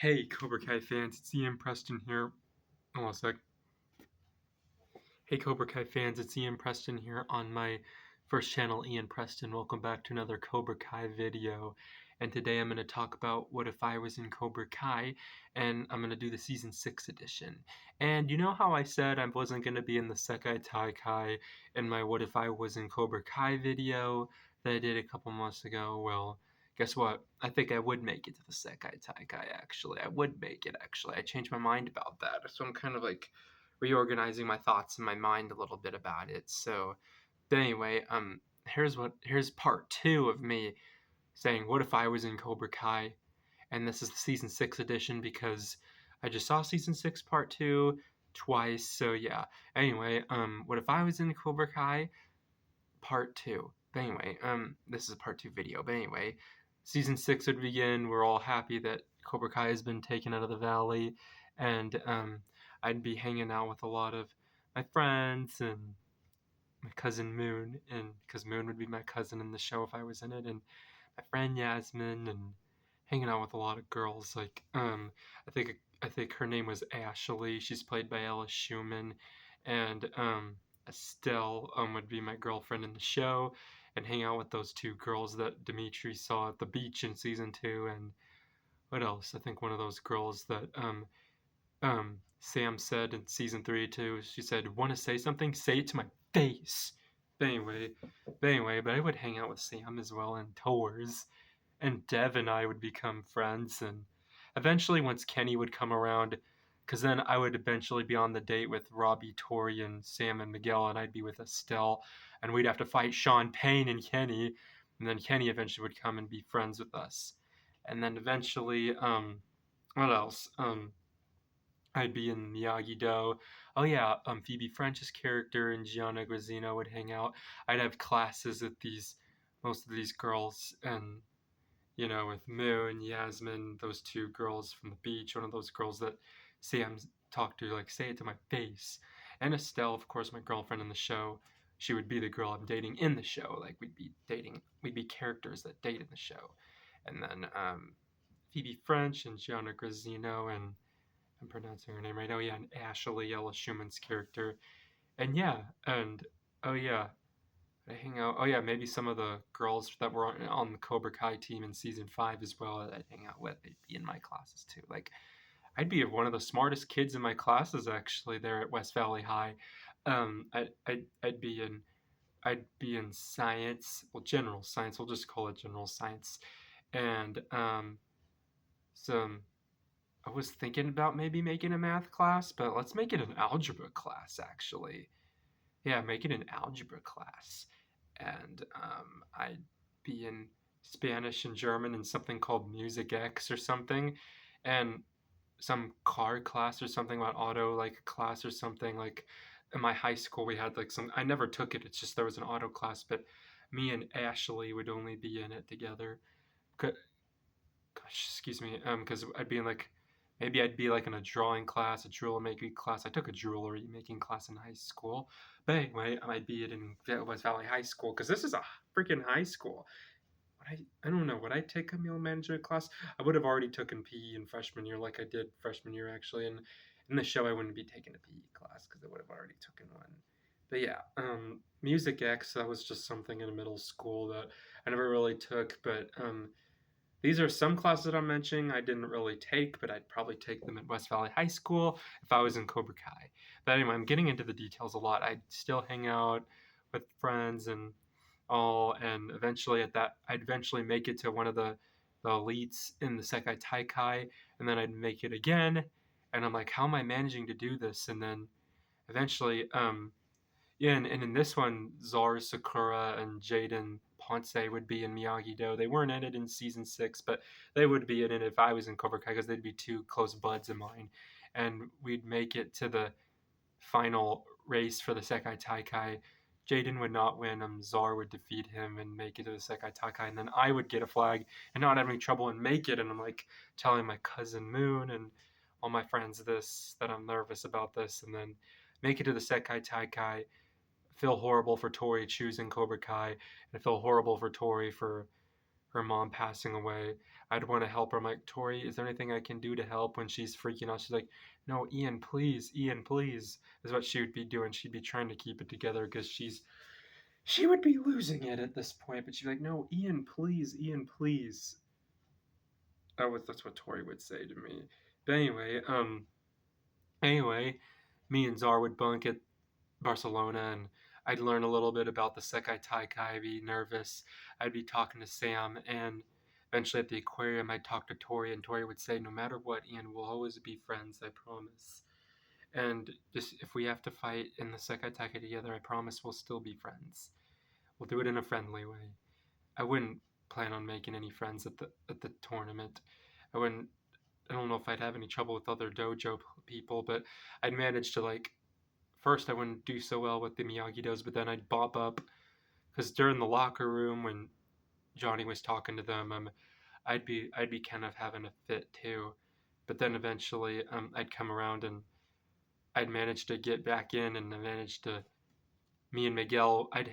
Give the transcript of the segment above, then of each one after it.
Hey, Cobra Kai fans, it's Ian Preston here. Hold on a sec. Hey, Cobra Kai fans, it's Ian Preston here on my first channel, Ian Preston. Welcome back to another Cobra Kai video. And today I'm going to talk about what if I was in Cobra Kai, and I'm going to do the Season 6 edition. And you know how I said I wasn't going to be in the Sekai Taikai in my what if I was in Cobra Kai video that I did a couple months ago? Well, guess what? I think I would make it to the Sekai Taikai, actually. I would make it, actually. I changed my mind about that. So I'm kind of like reorganizing my thoughts in my mind a little bit about it. So, but anyway, here's part 2 of me saying, what if I was in Cobra Kai? And this is the Season 6 edition because I just saw Season 6 part 2 twice. So yeah. Anyway, what if I was in Cobra Kai part 2? But anyway, this is a part 2 video. But anyway, Season 6 would begin. We're all happy that Cobra Kai has been taken out of the valley, and I'd be hanging out with a lot of my friends and my cousin Moon, and because Moon would be my cousin in the show if I was in it, and my friend Yasmin, and hanging out with a lot of girls. Like I think her name was Ashley. She's played by Ella Schumann, and Estelle would be my girlfriend in the show, and hang out with those two girls that Dimitri saw at the beach in season 2, and what else? I think one of those girls that Sam said in season 3 too. She said, "Want to say something? Say it to my face." But anyway, but I would hang out with Sam as well and Tors, and Dev and I would become friends, and eventually once Kenny would come around, because then I would eventually be on the date with Robbie, Tori, and Sam and Miguel, and I'd be with Estelle, and we'd have to fight Sean Payne and Kenny, and then Kenny eventually would come and be friends with us, and then eventually, what else? I'd be in Miyagi-Do. Oh yeah, Phoebe French's character and Gianna Grazzino would hang out. I'd have classes with most of these girls, and with Moon, Yasmin, those two girls from the beach, one of those girls that Sam talked to, like, say it to my face. And Estelle, of course, my girlfriend in the show. She would be the girl I'm dating in the show. Like, we'd be characters that date in the show. And then Phoebe French and Gianna Grazzino, and I'm pronouncing her name right. Oh yeah, and Ashley, Ella Schumann's character. And yeah, and oh yeah, I hang out. Oh yeah, maybe some of the girls that were on the Cobra Kai team in season 5 as well that I'd hang out with. They'd be in my classes too. Like, I'd be one of the smartest kids in my classes actually there at West Valley High. I'd be in science, well, general science. We'll just call it general science, and some. I was thinking about maybe making a math class, but let's make it an algebra class actually. Yeah, make it an algebra class. And I'd be in Spanish and German and something called Music X or something, and some car class or something about auto like class or something. Like in my high school, we had like some. I never took it. It's just there was an auto class, but me and Ashley would only be in it together. Gosh, excuse me. Because I'd be in like maybe I'd be like in a drawing class, a jewelry making class. I took a jewelry making class in high school. But anyway, I'd be in West Valley High School because this is a freaking high school. I don't know. Would I take a meal management class? I would have already taken PE in freshman year, like I did freshman year actually. And in the show, I wouldn't be taking a PE class because I would have already taken one. But yeah, Music X, that was just something in middle school that I never really took. But these are some classes that I'm mentioning I didn't really take, but I'd probably take them at West Valley High School if I was in Cobra Kai. But anyway, I'm getting into the details a lot. I'd still hang out with friends and all, and I'd eventually make it to one of the elites in the Sekai Taikai, and then I'd make it again. And I'm like, how am I managing to do this? And then eventually, yeah, and in this one, Zar Sakura and Jaden Ponce would be in Miyagi-Do. They weren't in it in season 6, but they would be in it if I was in Cobra Kai because they'd be two close buds of mine. And we'd make it to the final race for the Sekai Taikai. Jaden would not win. Zar would defeat him and make it to the Sekai Taikai. And then I would get a flag and not have any trouble and make it. And I'm like telling my cousin Moon and all my friends that I'm nervous about this. And then make it to the Sekai Taikai, feel horrible for Tori choosing Cobra Kai, and I feel horrible for Tori for her mom passing away. I'd want to help her. I'm like, Tori, is there anything I can do to help when she's freaking out? She's like, no, Ian, please, is what she would be doing. She'd be trying to keep it together because she would be losing it at this point. But she'd be like, no, Ian, please. That's what Tori would say to me. But anyway, me and Czar would bunk at Barcelona, and I'd learn a little bit about the Sekai Taikai. I'd be nervous. I'd be talking to Sam, and eventually at the aquarium, I'd talk to Tori, and Tori would say, "No matter what, Ian, we'll always be friends. I promise. And just if we have to fight in the Sekai Taikai together, I promise we'll still be friends. We'll do it in a friendly way. I wouldn't plan on making any friends at the tournament. I wouldn't. I don't know if I'd have any trouble with other dojo people, but I'd manage to like first I wouldn't do so well with the Miyagi-Dos, but then I'd bop up because during the locker room when Johnny was talking to them, I'd be kind of having a fit too. But then eventually, I'd come around and I'd manage to get back in, and I managed to me and I'd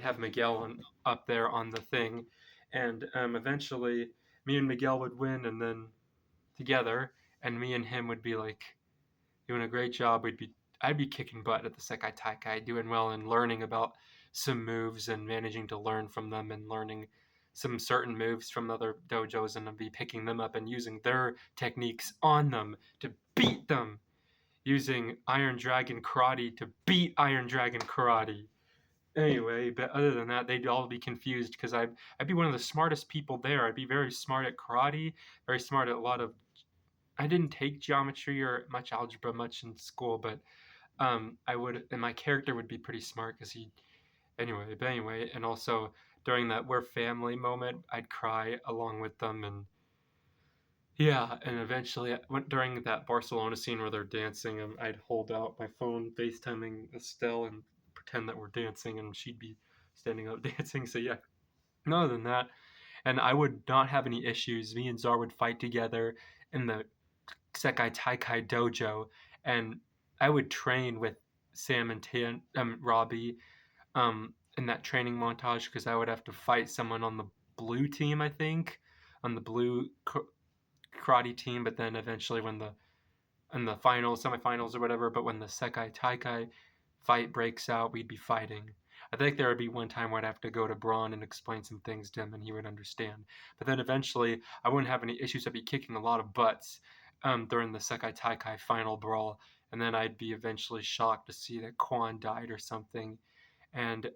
have Miguel up there on the thing, and eventually me and Miguel would win, and then together, and me and him would be like doing a great job. I'd be kicking butt at the Sekai Taikai, doing well and learning about some moves and managing to learn from them and learning some certain moves from other dojos, and I'd be picking them up and using their techniques on them to beat them, using Iron Dragon Karate to beat Iron Dragon Karate. Anyway, but other than that, they'd all be confused because I'd be one of the smartest people there. I'd be very smart at karate, very smart at a lot of. I didn't take geometry or much algebra much in school, but I would, and my character would be pretty smart because anyway, and also during that we're family moment, I'd cry along with them, and yeah, and eventually, during that Barcelona scene where they're dancing, I'd hold out my phone, FaceTiming Estelle, and pretend that we're dancing, and she'd be standing up dancing. So yeah, no, other than that, and I would not have any issues. Me and Czar would fight together in the Sekai Taikai dojo, and I would train with Sam and Robbie in that training montage because I would have to fight someone on the blue team, I think, on the blue karate team. But then eventually, when the in the finals, semifinals, or whatever, but when the Sekai Taikai fight breaks out, we'd be fighting. I think there would be one time where I'd have to go to Braun and explain some things to him, and he would understand. But then eventually, I wouldn't have any issues. I'd be kicking a lot of butts during the Sekai Taikai final brawl, and then I'd be eventually shocked to see that Quan died or something. And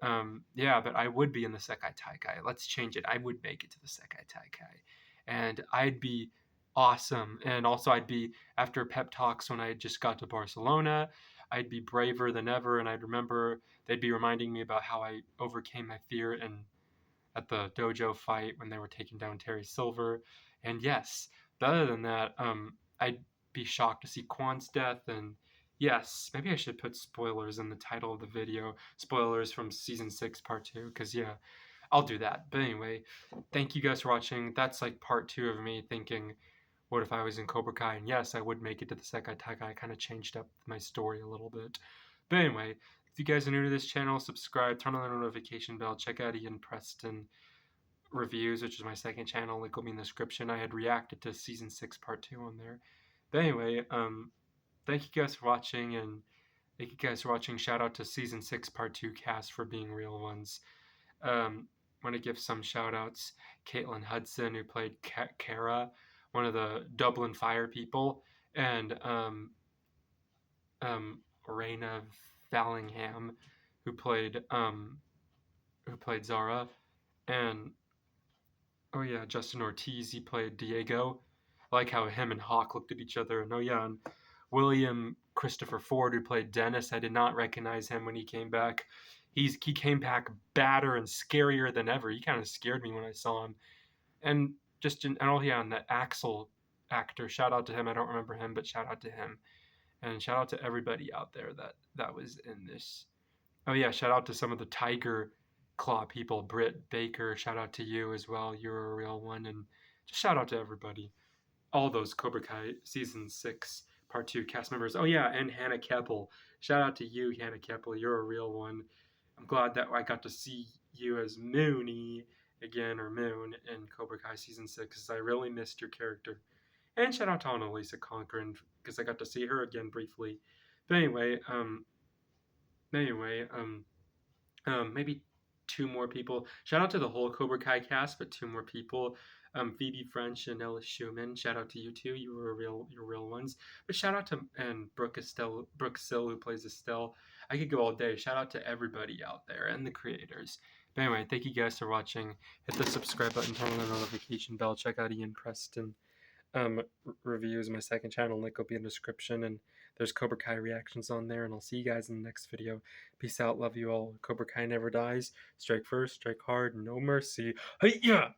yeah, but I would be in the Sekai Taikai. Let's change it. I would make it to the Sekai Taikai, and I'd be awesome. And also, I'd be after pep talks when I just got to Barcelona. I'd be braver than ever, and I'd remember they'd be reminding me about how I overcame my fear and at the dojo fight when they were taking down Terry Silver. And yes, but other than that, I'd be shocked to see Quan's death. And yes, maybe I should put spoilers in the title of the video. Spoilers from season 6, part 2, because yeah, I'll do that. But anyway, thank you guys for watching. That's like part 2 of me thinking, what if I was in Cobra Kai? And yes, I would make it to the Sekai Taikai. I kind of changed up my story a little bit. But anyway, if you guys are new to this channel, subscribe, turn on the notification bell, check out Ian Preston Reviews, which is my second channel. Link will be in the description. I had reacted to season 6, part 2 on there. But anyway, thank you guys for watching, and thank you guys for watching. Shout out to season 6, part 2 cast for being real ones. Want to give some shout outs. Caitlin Hudson, who played Kara, one of the Dublin Fire people, and Raina Vallingham, who played Zara, and oh yeah, Justin Ortiz, he played Diego. I like how him and Hawk looked at each other. And oh yeah, and William Christopher Ford, who played Dennis, I did not recognize him when he came back. He came back badder and scarier than ever. He kind of scared me when I saw him. And oh yeah, and that Axel actor, shout out to him. I don't remember him, but shout out to him. And shout out to everybody out there that was in this. Oh yeah, shout out to some of the Tiger Claw people. Britt Baker, shout out to you as well. You're a real one. And just shout out to everybody. All those Cobra Kai season 6 part 2 cast members. Oh yeah, and Hannah Keppel. Shout out to you, Hannah Keppel. You're a real one. I'm glad that I got to see you as Mooney. again, or Moon, in Cobra Kai Season 6, because I really missed your character. And shout out to Annalisa Conkrin, because I got to see her again briefly. But maybe two more people. Shout out to the whole Cobra Kai cast, but two more people. Phoebe French and Ella Schumann. Shout out to you two. You're real ones. But shout out to Brooke Sill, who plays Estelle. I could go all day. Shout out to everybody out there and the creators. But anyway, thank you guys for watching. Hit the subscribe button, turn on the notification bell. Check out Ian Preston reviews, my second channel. Link will be in the description, and there's Cobra Kai reactions on there, and I'll see you guys in the next video. Peace out, love you all. Cobra Kai never dies. Strike first, strike hard, no mercy. Hey, yeah!